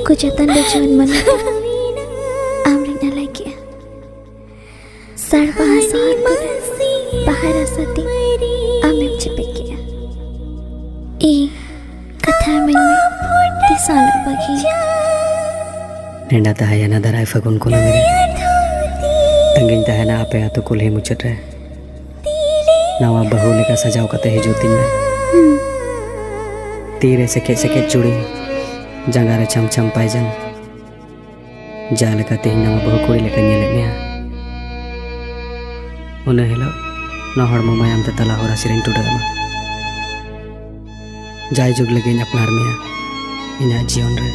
को जतन बचवन मन आमरिना लागे सर बहासात बाहर आसाती आमें चिपके ए कथा मन में तिसाल बगी नेंडा तहायना दराय फगुन को ना मेरे तंगिन तहायना आपे आतो कुल्हे मुचट रहे नवा बहू लेका सजाव कते है ज्योति में तीरे से चूड़ी जंगारे छम छम पायजन जाले का तेह नवा बहू कुड़ी लेका नेले में उन्हें हेलो न हड़मो मायाम ते तला होरा सिरेन टुडरमा जाय जुग लगे अपनार में इना जीवन रे